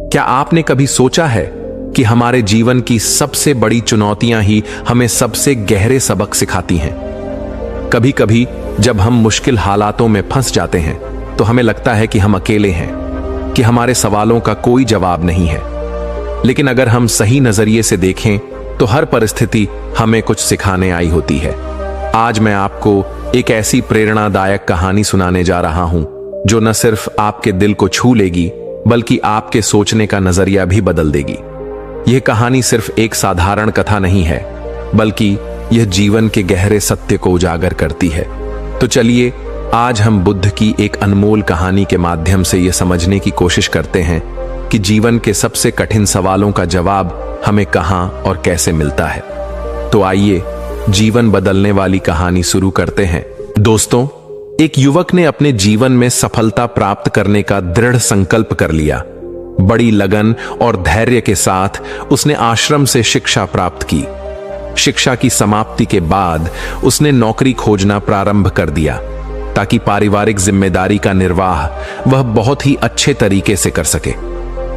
क्या आपने कभी सोचा है कि हमारे जीवन की सबसे बड़ी चुनौतियां ही हमें सबसे गहरे सबक सिखाती हैं? कभी कभी जब हम मुश्किल हालातों में फंस जाते हैं तो हमें लगता है कि हम अकेले हैं, कि हमारे सवालों का कोई जवाब नहीं है। लेकिन अगर हम सही नजरिए से देखें तो हर परिस्थिति हमें कुछ सिखाने आई होती है। आज मैं आपको एक ऐसी प्रेरणादायक कहानी सुनाने जा रहा हूं जो न सिर्फ आपके दिल को छू लेगी बल्कि आपके सोचने का नजरिया भी बदल देगी। यह कहानी सिर्फ एक साधारण कथा नहीं है, बल्कि यह जीवन के गहरे सत्य को उजागर करती है। तो चलिए आज हम बुद्ध की एक अनमोल कहानी के माध्यम से यह समझने की कोशिश करते हैं कि जीवन के सबसे कठिन सवालों का जवाब हमें कहां और कैसे मिलता है। तो आइए जीवन बदलने वाली कहानी शुरू करते हैं। दोस्तों, एक युवक ने अपने जीवन में सफलता प्राप्त करने का दृढ़ संकल्प कर लिया। बड़ी लगन और धैर्य के साथ उसने आश्रम से शिक्षा प्राप्त की। शिक्षा की समाप्ति के बाद उसने नौकरी खोजना प्रारंभ कर दिया ताकि पारिवारिक जिम्मेदारी का निर्वाह वह बहुत ही अच्छे तरीके से कर सके।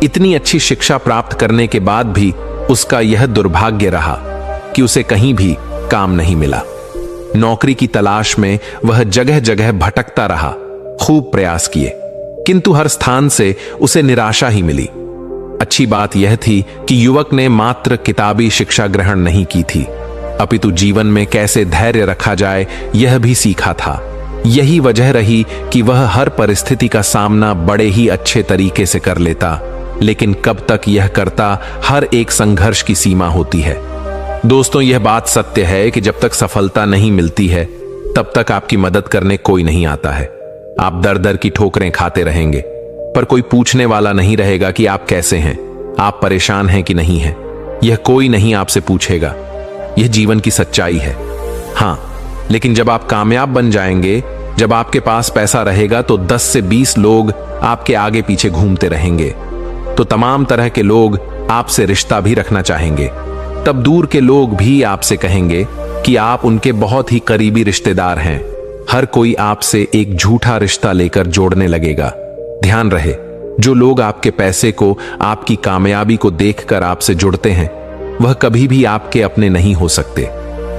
इतनी अच्छी शिक्षा प्राप्त करने के बाद भी उसका यह दुर्भाग्य रहा कि उसे कहीं भी काम नहीं मिला। नौकरी की तलाश में वह जगह जगह भटकता रहा, खूब प्रयास किए, किंतु हर स्थान से उसे निराशा ही मिली। अच्छी बात यह थी कि युवक ने मात्र किताबी शिक्षा ग्रहण नहीं की थी, अपितु जीवन में कैसे धैर्य रखा जाए यह भी सीखा था। यही वजह रही कि वह हर परिस्थिति का सामना बड़े ही अच्छे तरीके से कर लेता। लेकिन कब तक यह करता, हर एक संघर्ष की सीमा होती है। दोस्तों, यह बात सत्य है कि जब तक सफलता नहीं मिलती है तब तक आपकी मदद करने कोई नहीं आता है। आप दर दर की ठोकरें खाते रहेंगे, पर कोई पूछने वाला नहीं रहेगा कि आप कैसे हैं, आप परेशान हैं कि नहीं हैं। यह कोई नहीं आपसे पूछेगा। यह जीवन की सच्चाई है। हां, लेकिन जब आप कामयाब बन जाएंगे, जब आपके पास पैसा रहेगा, तो 10 से 20 लोग आपके आगे पीछे घूमते रहेंगे। तो तमाम तरह के लोग आपसे रिश्ता भी रखना चाहेंगे। तब दूर के लोग भी आपसे कहेंगे कि आप उनके बहुत ही करीबी रिश्तेदार हैं। हर कोई आपसे एक झूठा रिश्ता लेकर जोड़ने लगेगा। ध्यान रहे, जो लोग आपके पैसे को, आपकी कामयाबी को देखकर आपसे जुड़ते हैं, वह कभी भी आपके अपने नहीं हो सकते।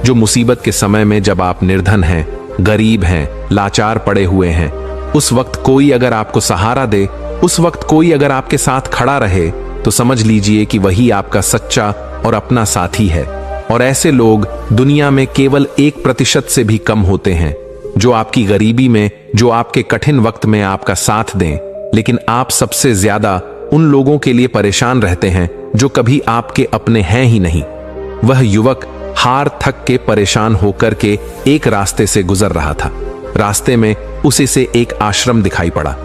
जो मुसीबत के समय में जब आप निर्धन हैं, गरीब हैं, लाचार पड़े हुए हैं, उस वक्त कोई अगर आपको सहारा दे, उस वक्त कोई अगर आपके साथ खड़ा रहे, तो समझ लीजिए कि वही आपका सच्चा और अपना साथी है। और ऐसे लोग दुनिया में केवल 1% से भी कम होते हैं, जो आपकी गरीबी में, जो आपके कठिन वक्त में आपका साथ दें। लेकिन आप सबसे ज्यादा उन लोगों के लिए परेशान रहते हैं जो कभी आपके अपने हैं ही नहीं। वह युवक हार थक के परेशान होकर के एक रास्ते से गुजर रहा था। रास्ते में उसे से एक आश्रम दिखाई पड़ा।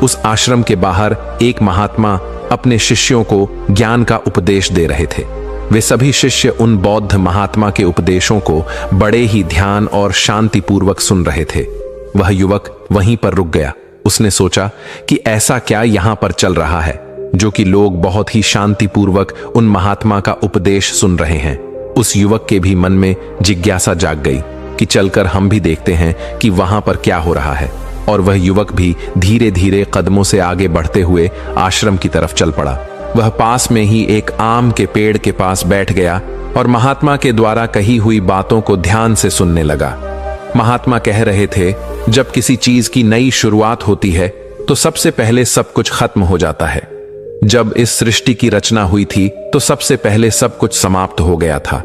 उस आश्रम के बाहर एक महात्मा अपने शिष्यों को ज्ञान का उपदेश दे रहे थे। वे सभी शिष्य उन बौद्ध महात्मा के उपदेशों को बड़े ही ध्यान और शांतिपूर्वक सुन रहे थे। वह युवक वहीं पर रुक गया। उसने सोचा कि ऐसा क्या यहां पर चल रहा है जो कि लोग बहुत ही शांतिपूर्वक उन महात्मा का उपदेश सुन रहे हैं। उस युवक के भी मन में जिज्ञासा जाग गई कि चलकर हम भी देखते हैं कि वहां पर क्या हो रहा है। और वह युवक भी धीरे धीरे कदमों से आगे बढ़ते हुए आश्रम की तरफ चल पड़ा। वह पास में ही एक आम के पेड़ के पास बैठ गया और महात्मा के द्वारा कही हुई बातों को ध्यान से सुनने लगा। महात्मा कह रहे थे, जब किसी चीज की नई शुरुआत होती है तो सबसे पहले सब कुछ खत्म हो जाता है। जब इस सृष्टि की रचना हुई थी तो सबसे पहले सब कुछ समाप्त हो गया था।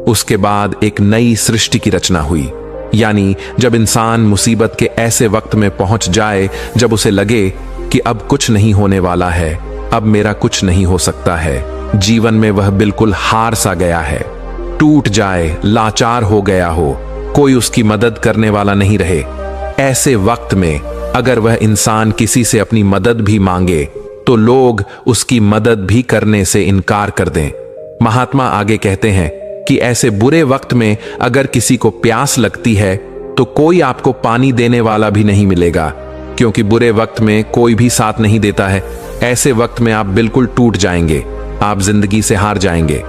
उसके बाद एक नई सृष्टि की रचना हुई। यानी जब इंसान मुसीबत के ऐसे वक्त में पहुंच जाए जब उसे लगे कि अब कुछ नहीं होने वाला है, अब मेरा कुछ नहीं हो सकता है, जीवन में वह बिल्कुल हार सा गया है, टूट जाए, लाचार हो गया हो, कोई उसकी मदद करने वाला नहीं रहे, ऐसे वक्त में अगर वह इंसान किसी से अपनी मदद भी मांगे तो लोग उसकी मदद भी करने से इनकार कर दें। महात्मा आगे कहते हैं कि ऐसे बुरे वक्त में अगर किसी को प्यास लगती है तो कोई आपको पानी देने वाला भी नहीं मिलेगा, क्योंकि बुरे वक्त में कोई भी साथ नहीं देता है। ऐसे वक्त में आप बिल्कुल टूट जाएंगे, आप जिंदगी से हार जाएंगे।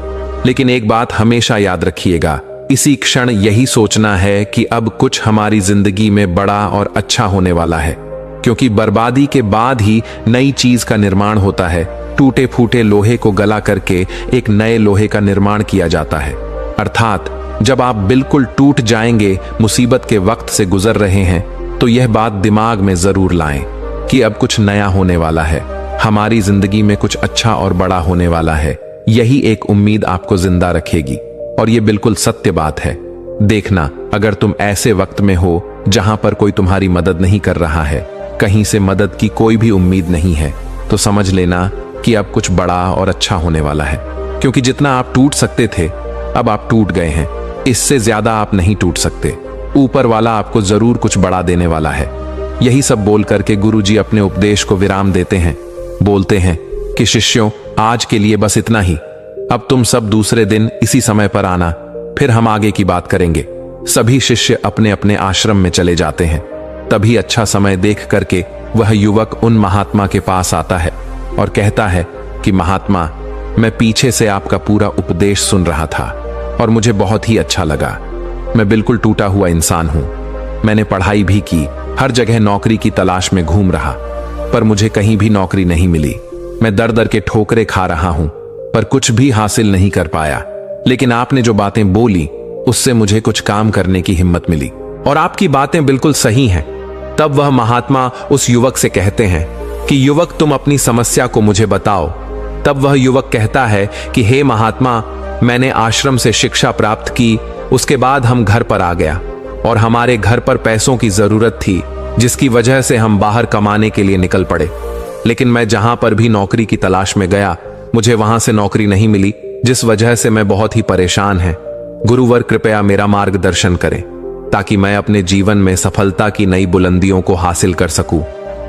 लेकिन एक बात हमेशा याद रखिएगा, इसी क्षण यही सोचना है कि अब कुछ हमारी जिंदगी में बड़ा और अच्छा होने वाला है, क्योंकि बर्बादी के बाद ही नई चीज का निर्माण होता है। टूटे फूटे लोहे को गला करके एक नए लोहे का निर्माण किया जाता है। अर्थात जब आप बिल्कुल टूट जाएंगे, मुसीबत के वक्त से गुजर रहे हैं, तो यह बात दिमाग में जरूर लाएं कि अब कुछ नया होने वाला है, हमारी जिंदगी में कुछ अच्छा और बड़ा होने वाला है। यही एक उम्मीद आपको जिंदा रखेगी और यह बिल्कुल सत्य बात है। देखना, अगर तुम ऐसे वक्त में हो जहां पर कोई तुम्हारी मदद नहीं कर रहा है, कहीं से मदद की कोई भी उम्मीद नहीं है, तो समझ लेना कि अब कुछ बड़ा और अच्छा होने वाला है। क्योंकि जितना आप टूट सकते थे, अब आप टूट गए हैं। इससे ज्यादा आप नहीं टूट सकते। ऊपर वाला आपको जरूर कुछ बड़ा देने वाला है। यही सब बोल करके गुरुजी अपने उपदेश को विराम देते हैं। बोलते हैं कि शिष्यों, आज के लिए बस इतना ही। अब तुम सब दूसरे दिन इसी समय पर आना, फिर हम आगे की बात करेंगे। सभी शिष्य अपने अपने आश्रम में चले जाते हैं। तभी अच्छा समय देख करके वह युवक उन महात्मा के पास आता है और कहता है कि महात्मा, मैं पीछे से आपका पूरा उपदेश सुन रहा था और मुझे बहुत ही अच्छा लगा। मैं बिल्कुल टूटा हुआ इंसान हूं। मैंने पढ़ाई भी की, हर जगह नौकरी की तलाश में घूम रहा, पर मुझे कहीं भी नौकरी नहीं मिली। मैं दर दर के ठोकरे खा रहा हूं, पर कुछ भी हासिल नहीं कर पाया। लेकिन आपने जो बातें बोली, उससे मुझे कुछ काम करने की हिम्मत मिली और आपकी बातें बिल्कुल सही हैं। तब वह महात्मा उस युवक से कहते हैं कि युवक, तुम अपनी समस्या को मुझे बताओ। तब वह युवक कहता है कि हे महात्मा, मैंने आश्रम से शिक्षा प्राप्त की, उसके बाद हम घर पर आ गया और हमारे घर पर पैसों की जरूरत थी, जिसकी वजह से हम बाहर कमाने के लिए निकल पड़े। लेकिन मैं जहां पर भी नौकरी की तलाश में गया, मुझे वहां से नौकरी नहीं मिली, जिस वजह से मैं बहुत ही परेशान है। गुरुवर, कृपया मेरा मार्गदर्शन करें ताकि मैं अपने जीवन में सफलता की नई बुलंदियों को हासिल कर सकूं।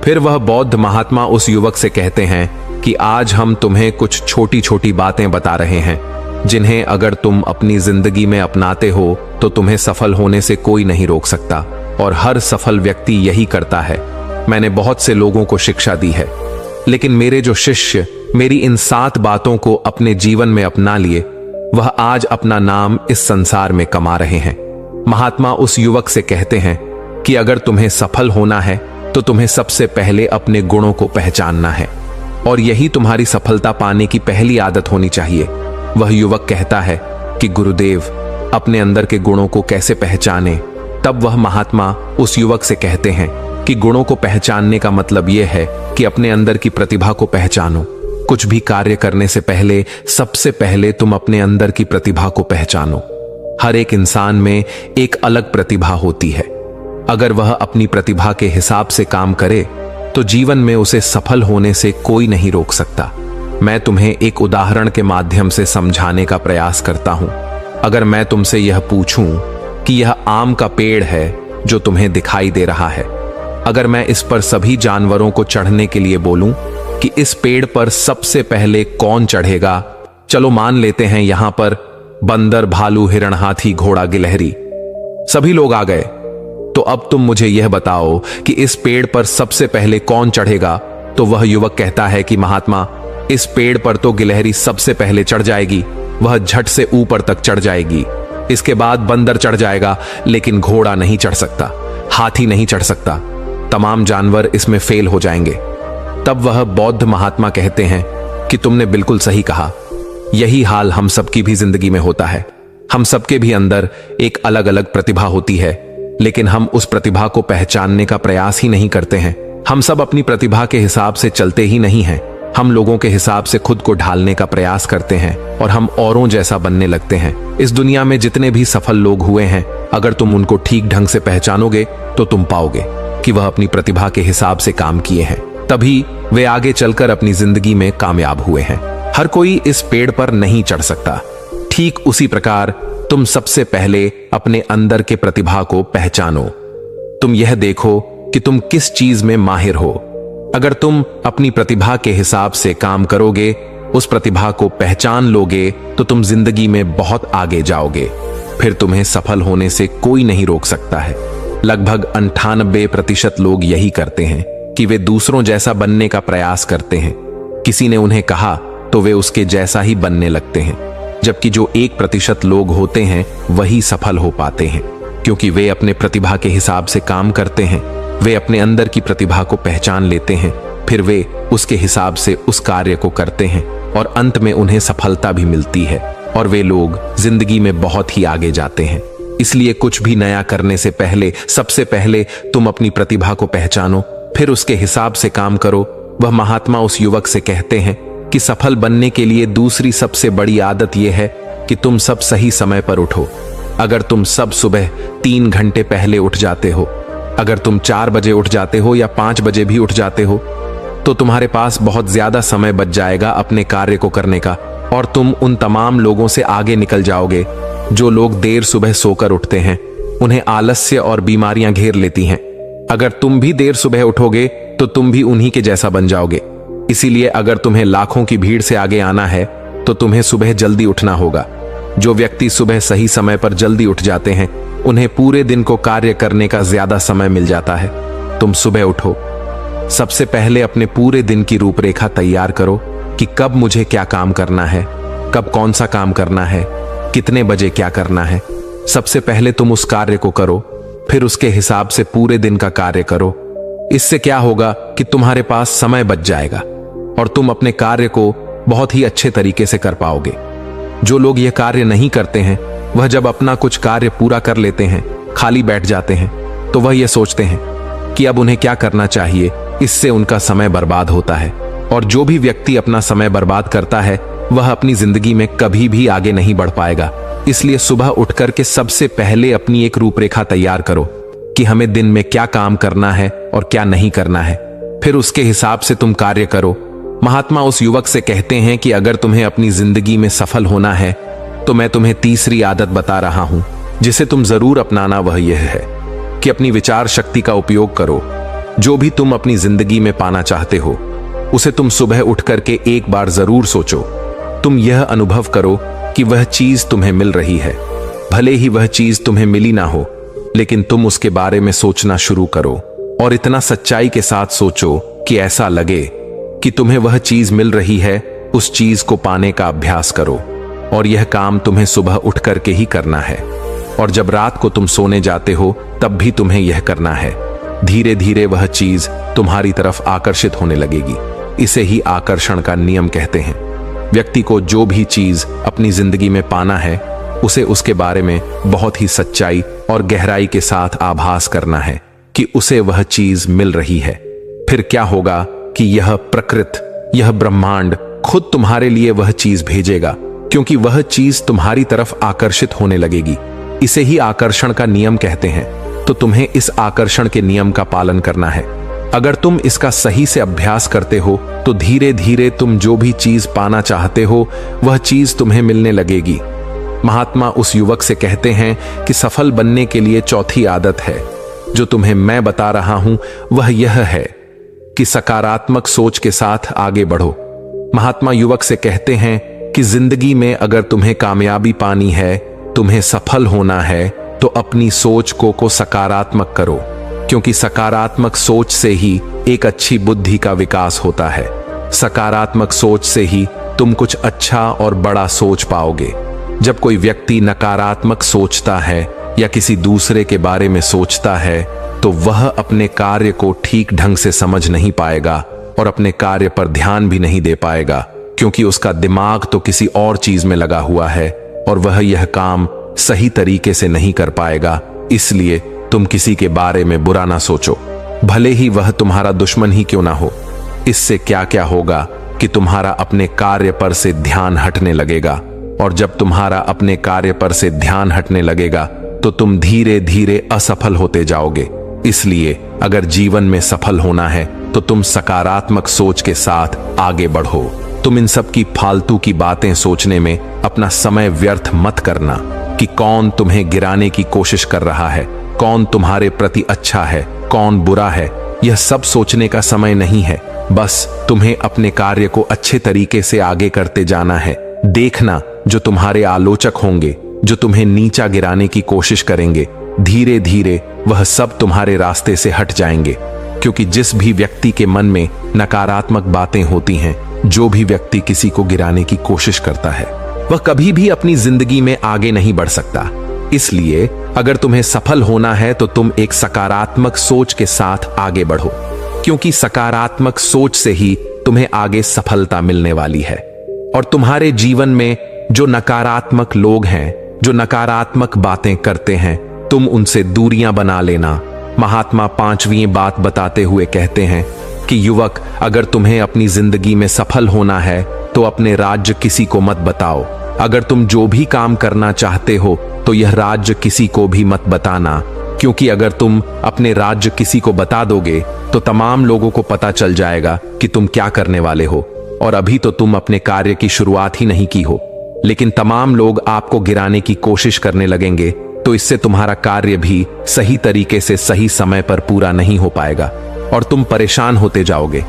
फिर वह बौद्ध महात्मा उस युवक से कहते हैं कि आज हम तुम्हें कुछ छोटी छोटी बातें बता रहे हैं, जिन्हें अगर तुम अपनी जिंदगी में अपनाते हो तो तुम्हें सफल होने से कोई नहीं रोक सकता, और हर सफल व्यक्ति यही करता है। मैंने बहुत से लोगों को शिक्षा दी है, लेकिन मेरे जो शिष्य मेरी इन 7 बातों को अपने जीवन में अपना लिए, वह आज अपना नाम इस संसार में कमा रहे हैं। महात्मा उस युवक से कहते हैं कि अगर तुम्हें सफल होना है तो तुम्हें सबसे पहले अपने गुणों को पहचानना है, और यही तुम्हारी सफलता पाने की पहली आदत होनी चाहिए। वह युवक कहता है कि गुरुदेव, अपने अंदर के गुणों को कैसे पहचाने? तब वह महात्मा उस युवक से कहते हैं कि गुणों को पहचानने का मतलब यह है कि अपने अंदर की प्रतिभा को पहचानो। कुछ भी कार्य करने से पहले सबसे पहले तुम अपने अंदर की प्रतिभा को पहचानो। हर एक इंसान में एक अलग प्रतिभा होती है। अगर वह अपनी प्रतिभा के हिसाब से काम करे तो जीवन में उसे सफल होने से कोई नहीं रोक सकता। मैं तुम्हें एक उदाहरण के माध्यम से समझाने का प्रयास करता हूं। अगर मैं तुमसे यह पूछूं कि यह आम का पेड़ है जो तुम्हें दिखाई दे रहा है, अगर मैं इस पर सभी जानवरों को चढ़ने के लिए बोलूं कि इस पेड़ पर सबसे पहले कौन चढ़ेगा? चलो मान लेते हैं यहां पर बंदर, भालू, हिरण, हाथी, घोड़ा, गिलहरी, सभी लोग आ गए। तो अब तुम मुझे यह बताओ कि इस पेड़ पर सबसे पहले कौन चढ़ेगा? तो वह युवक कहता है कि महात्मा, इस पेड़ पर तो गिलहरी सबसे पहले चढ़ जाएगी, वह झट से ऊपर तक चढ़ जाएगी। इसके बाद बंदर चढ़ जाएगा, लेकिन घोड़ा नहीं चढ़ सकता, हाथी नहीं चढ़ सकता, तमाम जानवर इसमें फेल हो जाएंगे। तब वह बौद्ध महात्मा कहते हैं कि तुमने बिल्कुल सही कहा। यही हाल हम सबकी भी जिंदगी में होता है। हम सबके भी अंदर एक अलग अलग प्रतिभा होती है, लेकिन हम उस प्रतिभा को पहचानने का प्रयास ही नहीं करते हैं। हम सब अपनी प्रतिभा के हिसाब से चलते ही नहीं हैं। हम लोगों के हिसाब से खुद को ढालने का प्रयास करते हैं और हम औरों जैसा बनने लगते हैं। इस दुनिया में जितने भी सफल लोग हुए हैं, अगर तुम उनको ठीक ढंग से पहचानोगे तो तुम पाओगे कि वह अपनी प्रतिभा के हिसाब से काम किए हैं, तभी वे आगे चलकर अपनी जिंदगी में कामयाब हुए हैं। हर कोई इस पेड़ पर नहीं चढ़ सकता। ठीक उसी प्रकार तुम सबसे पहले अपने अंदर के प्रतिभा को पहचानो। तुम यह देखो कि तुम किस चीज में माहिर हो। अगर तुम अपनी प्रतिभा के हिसाब से काम करोगे, उस प्रतिभा को पहचान लोगे, तो तुम जिंदगी में बहुत आगे जाओगे। फिर तुम्हें सफल होने से कोई नहीं रोक सकता है। लगभग 98% लोग यही करते हैं कि वे दूसरों जैसा बनने का प्रयास करते हैं। किसी ने उन्हें कहा तो वे उसके जैसा ही बनने लगते हैं, जबकि जो 1% लोग होते हैं वही सफल हो पाते हैं, क्योंकि वे अपने प्रतिभा के हिसाब से काम करते हैं। वे अपने अंदर की प्रतिभा को पहचान लेते हैं फिर वे उसके हिसाब से उस कार्य को करते हैं और अंत में उन्हें सफलता भी मिलती है और वे लोग जिंदगी में बहुत ही आगे जाते हैं। इसलिए कुछ भी नया करने से पहले सबसे पहले तुम अपनी प्रतिभा को पहचानो, फिर उसके हिसाब से काम करो। वह महात्मा उस युवक से कहते हैं कि सफल बनने के लिए दूसरी सबसे बड़ी आदत यह है कि तुम सब सही समय पर उठो। अगर तुम सब सुबह 3 घंटे पहले उठ जाते हो, अगर तुम 4 बजे उठ जाते हो या 5 बजे भी उठ जाते हो, तो तुम्हारे पास बहुत ज्यादा समय बच जाएगा अपने कार्य को करने का और तुम उन तमाम लोगों से आगे निकल जाओगे जो लोग देर सुबह सोकर उठते हैं। उन्हें आलस्य और बीमारियां घेर लेती हैं। अगर तुम भी देर सुबह उठोगे तो तुम भी उन्हीं के जैसा बन जाओगे। इसीलिए अगर तुम्हें लाखों की भीड़ से आगे आना है तो तुम्हें सुबह जल्दी उठना होगा। जो व्यक्ति सुबह सही समय पर जल्दी उठ जाते हैं उन्हें पूरे दिन को कार्य करने का ज्यादा समय मिल जाता है। तुम सुबह उठो, सबसे पहले अपने पूरे दिन की रूपरेखा तैयार करो कि कब मुझे क्या काम करना है, कब कौन सा काम करना है, कितने बजे क्या करना है। सबसे पहले तुम उस कार्य को करो, फिर उसके हिसाब से पूरे दिन का कार्य करो। इससे क्या होगा कि तुम्हारे पास समय बच जाएगा और तुम अपने कार्य को बहुत ही अच्छे तरीके से कर पाओगे। जो लोग यह कार्य नहीं करते हैं वह जब अपना कुछ कार्य पूरा कर लेते हैं, खाली बैठ जाते हैं, तो वह यह सोचते हैं कि अब उन्हें क्या करना चाहिए। इससे उनका समय बर्बाद होता है और जो भी व्यक्ति अपना समय बर्बाद करता है वह अपनी जिंदगी में कभी भी आगे नहीं बढ़ पाएगा। इसलिए सुबह उठकर के सबसे पहले अपनी एक रूपरेखा तैयार करो कि हमें दिन में क्या काम करना है और क्या नहीं करना है, फिर उसके हिसाब से तुम कार्य करो। महात्मा उस युवक से कहते हैं कि अगर तुम्हें अपनी जिंदगी में सफल होना है तो मैं तुम्हें तीसरी आदत बता रहा हूं जिसे तुम जरूर अपनाना। वह यह है कि अपनी विचार शक्ति का उपयोग करो। जो भी तुम अपनी जिंदगी में पाना चाहते हो उसे तुम सुबह उठ करके एक बार जरूर सोचो। तुम यह अनुभव करो कि वह चीज तुम्हें मिल रही है। भले ही वह चीज तुम्हें मिली ना हो, लेकिन तुम उसके बारे में सोचना शुरू करो और इतना सच्चाई के साथ सोचो कि ऐसा लगे कि तुम्हें वह चीज मिल रही है। उस चीज को पाने का अभ्यास करो और यह काम तुम्हें सुबह उठ करके ही करना है और जब रात को तुम सोने जाते हो तब भी तुम्हें यह करना है। धीरे धीरे वह चीज तुम्हारी तरफ आकर्षित होने लगेगी। इसे ही आकर्षण का नियम कहते हैं। व्यक्ति को जो भी चीज अपनी जिंदगी में पाना है उसे उसके बारे में बहुत ही सच्चाई और गहराई के साथ आभास करना है कि उसे वह चीज मिल रही है। फिर क्या होगा कि यह प्रकृति, यह ब्रह्मांड खुद तुम्हारे लिए वह चीज भेजेगा, क्योंकि वह चीज तुम्हारी तरफ आकर्षित होने लगेगी। इसे ही आकर्षण का नियम कहते हैं। तो तुम्हें इस आकर्षण के नियम का पालन करना है। अगर तुम इसका सही से अभ्यास करते हो तो धीरे धीरे तुम जो भी चीज पाना चाहते हो वह चीज तुम्हें मिलने लगेगी। महात्मा उस युवक से कहते हैं कि सफल बनने के लिए चौथी आदत है जो तुम्हें मैं बता रहा हूं, वह यह है कि सकारात्मक सोच के साथ आगे बढ़ो। महात्मा युवक से कहते हैं कि जिंदगी में अगर तुम्हें कामयाबी पानी है, तुम्हें सफल होना है, तो अपनी सोच को सकारात्मक करो, क्योंकि सकारात्मक सोच से ही एक अच्छी बुद्धि का विकास होता है। सकारात्मक सोच से ही तुम कुछ अच्छा और बड़ा सोच पाओगे। जब कोई व्यक्ति नकारात्मक सोचता है या किसी दूसरे के बारे में सोचता है तो वह अपने कार्य को ठीक ढंग से समझ नहीं पाएगा और अपने कार्य पर ध्यान भी नहीं दे पाएगा, क्योंकि उसका दिमाग तो किसी और चीज में लगा हुआ है और वह यह काम सही तरीके से नहीं कर पाएगा। इसलिए तुम किसी के बारे में बुरा ना सोचो, भले ही वह तुम्हारा दुश्मन ही क्यों ना हो। इससे क्या क्या होगा कि तुम्हारा अपने कार्य पर से ध्यान हटने लगेगा, और जब तुम्हारा अपने कार्य पर से ध्यान हटने लगेगा तो तुम धीरे धीरे असफल होते जाओगे। इसलिए अगर जीवन में सफल होना है तो तुम सकारात्मक सोच के साथ आगे बढ़ो। तुम इन सब की फालतू की बातें सोचने में अपना समय व्यर्थ मत करना कि कौन तुम्हें गिराने की कोशिश कर रहा है, कौन तुम्हारे प्रति अच्छा है, कौन बुरा है। यह सब सोचने का समय नहीं है। बस तुम्हें अपने कार्य को अच्छे तरीके से आगे करते जाना है। देखना, जो तुम्हारे आलोचक होंगे, जो तुम्हें नीचा गिराने की कोशिश करेंगे, धीरे धीरे वह सब तुम्हारे रास्ते से हट जाएंगे, क्योंकि जिस भी व्यक्ति के मन में नकारात्मक बातें होती हैं, जो भी व्यक्ति किसी को गिराने की कोशिश करता है, वह कभी भी अपनी जिंदगी में आगे नहीं बढ़ सकता। इसलिए अगर तुम्हें सफल होना है तो तुम एक सकारात्मक सोच के साथ आगे बढ़ो, क्योंकि सकारात्मक सोच से ही तुम्हें आगे सफलता मिलने वाली है। और तुम्हारे जीवन में जो नकारात्मक लोग हैं, जो नकारात्मक बातें करते हैं, तुम उनसे दूरियां बना लेना। महात्मा 5वीं बात बताते हुए कहते हैं कि युवक, अगर तुम्हें अपनी जिंदगी में सफल होना है तो अपने राज्य किसी को मत बताओ। अगर तुम जो भी काम करना चाहते हो तो यह राज्य किसी को भी मत बताना, क्योंकि अगर तुम अपने राज्य किसी को बता दोगे तो तमाम लोगों को पता चल जाएगा कि तुम क्या करने वाले हो। और अभी तो तुम अपने कार्य की शुरुआत ही नहीं की हो, लेकिन तमाम लोग आपको गिराने की कोशिश करने लगेंगे, तो इससे तुम्हारा कार्य भी सही तरीके से सही समय पर पूरा नहीं हो पाएगा और तुम परेशान होते जाओगे।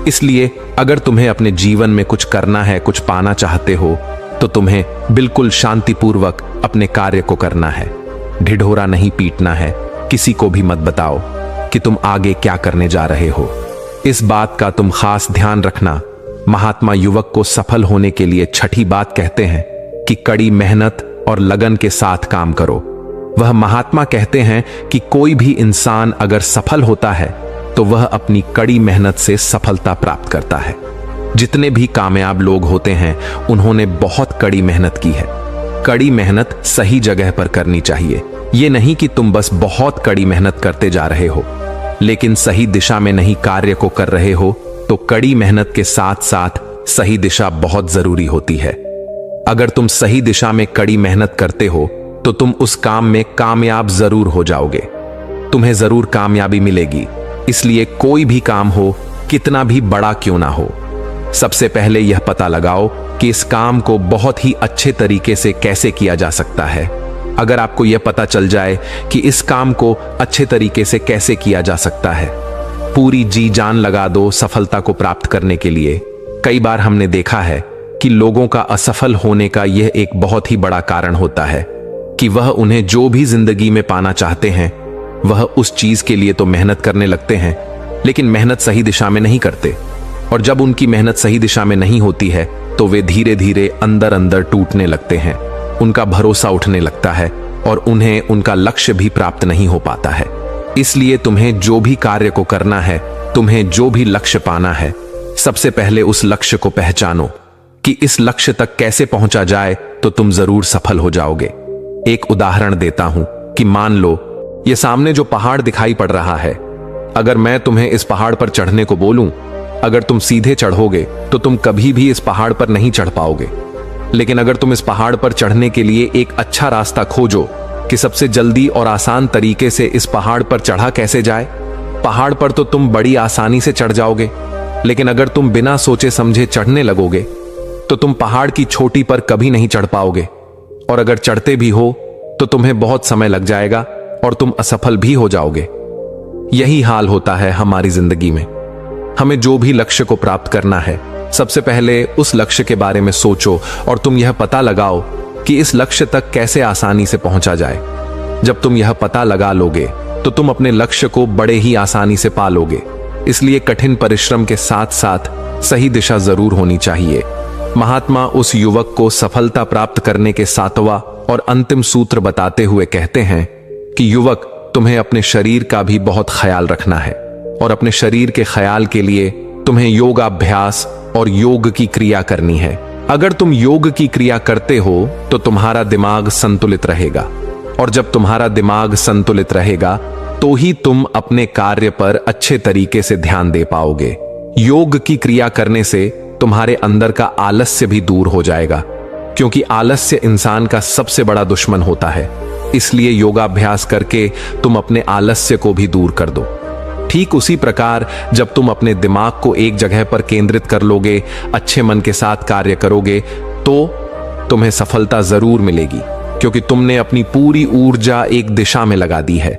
इसलिए अगर तुम्हें अपने जीवन में कुछ करना है, कुछ पाना चाहते हो, तो तुम्हें बिल्कुल शांतिपूर्वक अपने कार्य को करना है। ढिढोरा नहीं पीटना है, किसी को भी मत बताओ कि तुम आगे क्या करने जा रहे हो। इस बात का तुम खास ध्यान रखना। महात्मा युवक को सफल होने के लिए 6ठी बात कहते हैं कि कड़ी मेहनत और लगन के साथ काम करो। वह महात्मा कहते हैं कि कोई भी इंसान अगर सफल होता है तो वह अपनी कड़ी मेहनत से सफलता प्राप्त करता है। जितने भी कामयाब लोग होते हैं उन्होंने बहुत कड़ी मेहनत की है। कड़ी मेहनत सही जगह पर करनी चाहिए। ये नहीं कि तुम बस बहुत कड़ी मेहनत करते जा रहे हो लेकिन सही दिशा में नहीं कार्य को कर रहे हो, तो कड़ी मेहनत के साथ साथ सही दिशा बहुत जरूरी होती है। अगर तुम सही दिशा में कड़ी मेहनत करते हो तो तुम उस काम में कामयाब जरूर हो जाओगे, तुम्हें जरूर कामयाबी मिलेगी। इसलिए कोई भी काम हो, कितना भी बड़ा क्यों ना हो, सबसे पहले यह पता लगाओ कि इस काम को बहुत ही अच्छे तरीके से कैसे किया जा सकता है। अगर आपको यह पता चल जाए कि इस काम को अच्छे तरीके से कैसे किया जा सकता है, पूरी जी जान लगा दो सफलता को प्राप्त करने के लिए। कई बार हमने देखा है कि लोगों का असफल होने का यह एक बहुत ही बड़ा कारण होता है कि वह उन्हें जो भी जिंदगी में पाना चाहते हैं वह उस चीज के लिए तो मेहनत करने लगते हैं लेकिन मेहनत सही दिशा में नहीं करते। और जब उनकी मेहनत सही दिशा में नहीं होती है तो वे धीरे धीरे अंदर अंदर टूटने लगते हैं, उनका भरोसा उठने लगता है और उन्हें उनका लक्ष्य भी प्राप्त नहीं हो पाता है। इसलिए तुम्हें जो भी कार्य को करना है, तुम्हें जो भी लक्ष्य पाना है, सबसे पहले उस लक्ष्य को पहचानो कि इस लक्ष्य तक कैसे पहुंचा जाए तो तुम जरूर सफल हो जाओगे। एक उदाहरण देता हूं कि मान लो ये सामने जो पहाड़ दिखाई पड़ रहा है, अगर मैं तुम्हें इस पहाड़ पर चढ़ने को बोलूं, अगर तुम सीधे चढ़ोगे तो तुम कभी भी इस पहाड़ पर नहीं चढ़ पाओगे। लेकिन अगर तुम इस पहाड़ पर चढ़ने के लिए एक अच्छा रास्ता खोजो कि सबसे जल्दी और आसान तरीके से इस पहाड़ पर चढ़ा कैसे जाए, पहाड़ पर तो तुम बड़ी आसानी से चढ़ जाओगे। लेकिन अगर तुम बिना सोचे समझे चढ़ने लगोगे तो तुम पहाड़ की चोटी पर कभी नहीं चढ़ पाओगे, और अगर चढ़ते भी हो तो तुम्हें बहुत समय लग जाएगा और तुम असफल भी हो जाओगे। यही हाल होता है हमारी जिंदगी में। हमें जो भी लक्ष्य को प्राप्त करना है, सबसे पहले उस लक्ष्य के बारे में सोचो और तुम यह पता लगाओ कि इस लक्ष्य तक कैसे आसानी से पहुंचा जाए। जब तुम यह पता लगा लोगे तो तुम अपने लक्ष्य को बड़े ही आसानी से पा लोगे। इसलिए कठिन परिश्रम के साथ साथ सही दिशा जरूर होनी चाहिए। महात्मा उस युवक को सफलता प्राप्त करने के 7वां और अंतिम सूत्र बताते हुए कहते हैं कि युवक, तुम्हें अपने शरीर का भी बहुत ख्याल रखना है और अपने शरीर के ख्याल के लिए तुम्हें योगाभ्यास और योग की क्रिया करनी है। अगर तुम योग की क्रिया करते हो तो तुम्हारा दिमाग संतुलित रहेगा, और जब तुम्हारा दिमाग संतुलित रहेगा तो ही तुम अपने कार्य पर अच्छे तरीके से ध्यान दे पाओगे। योग की क्रिया करने से तुम्हारे अंदर का आलस्य भी दूर हो जाएगा, क्योंकि आलस्य इंसान का सबसे बड़ा दुश्मन होता है। इसलिए योगाभ्यास करके तुम अपने आलस्य को भी दूर कर दो। ठीक उसी प्रकार जब तुम अपने दिमाग को एक जगह पर केंद्रित कर लोगे, अच्छे मन के साथ कार्य करोगे, तो तुम्हें सफलता जरूर मिलेगी, क्योंकि तुमने अपनी पूरी ऊर्जा एक दिशा में लगा दी है।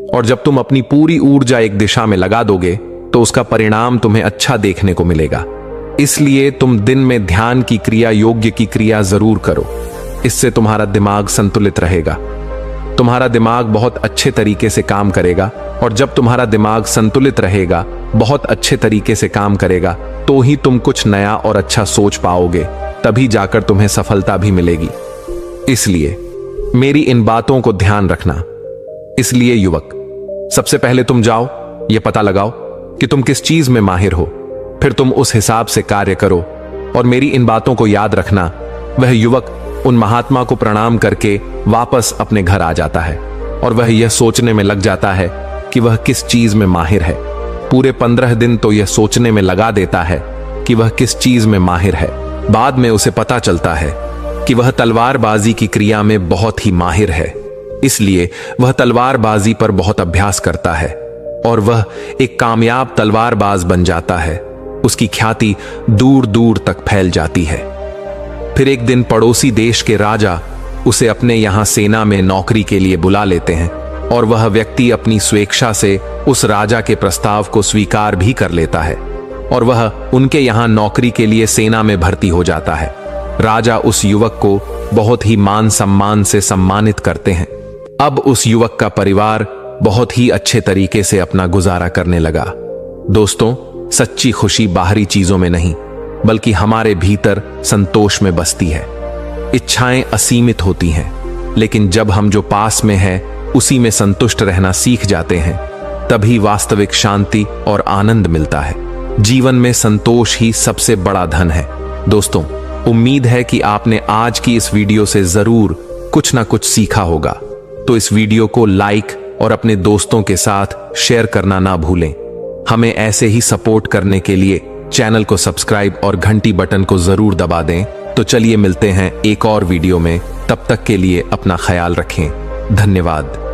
और जब तुम अपनी पूरी ऊर्जा एक दिशा में लगा दोगे तो उसका परिणाम तुम्हें अच्छा देखने को मिलेगा। इसलिए तुम दिन में ध्यान की क्रिया, योग्य की क्रिया जरूर करो। इससे तुम्हारा दिमाग संतुलित रहेगा, तुम्हारा दिमाग बहुत अच्छे तरीके से काम करेगा, और जब तुम्हारा दिमाग संतुलित रहेगा, बहुत अच्छे तरीके से काम करेगा, तो ही तुम कुछ नया और अच्छा सोच पाओगे, तभी जाकर तुम्हें सफलता भी मिलेगी। इसलिए मेरी इन बातों को ध्यान रखना। इसलिए युवक, सबसे पहले तुम जाओ, यह पता लगाओ कि तुम किस चीज में माहिर हो, फिर तुम उस हिसाब से कार्य करो। और मेरी इन बातों को याद रखना। वह युवक उन महात्मा को प्रणाम करके वापस अपने घर आ जाता है और वह यह सोचने में लग जाता है कि वह किस चीज में माहिर है। पूरे 15 दिन तो यह सोचने में लगा देता है कि वह किस चीज में माहिर है। बाद में उसे पता चलता है कि वह तलवारबाजी की क्रिया में बहुत ही माहिर है, इसलिए वह तलवारबाजी पर बहुत अभ्यास करता है और वह एक कामयाब तलवारबाज बन जाता है। उसकी ख्याति दूर दूर तक फैल जाती है। फिर एक दिन पड़ोसी देश के राजा उसे अपने यहां सेना में नौकरी के लिए बुला लेते हैं और वह व्यक्ति अपनी स्वेच्छा से उस राजा के प्रस्ताव को स्वीकार भी कर लेता है और वह उनके यहां नौकरी के लिए सेना में भर्ती हो जाता है। राजा उस युवक को बहुत ही मान सम्मान से सम्मानित करते हैं। अब उस युवक का परिवार बहुत ही अच्छे तरीके से अपना गुजारा करने लगा। दोस्तों, सच्ची खुशी बाहरी चीजों में नहीं बल्कि हमारे भीतर संतोष में बसती है। इच्छाएं असीमित होती हैं, लेकिन जब हम जो पास में है उसी में संतुष्ट रहना सीख जाते हैं, तभी वास्तविक शांति और आनंद मिलता है। जीवन में संतोष ही सबसे बड़ा धन है। दोस्तों, उम्मीद है कि आपने आज की इस वीडियो से जरूर कुछ ना कुछ सीखा होगा। तो इस वीडियो को लाइक और अपने दोस्तों के साथ शेयर करना ना भूलें। हमें ऐसे ही सपोर्ट करने के लिए चैनल को सब्सक्राइब और घंटी बटन को जरूर दबा दें। तो चलिए मिलते हैं एक और वीडियो में। तब तक के लिए अपना ख्याल रखें। धन्यवाद।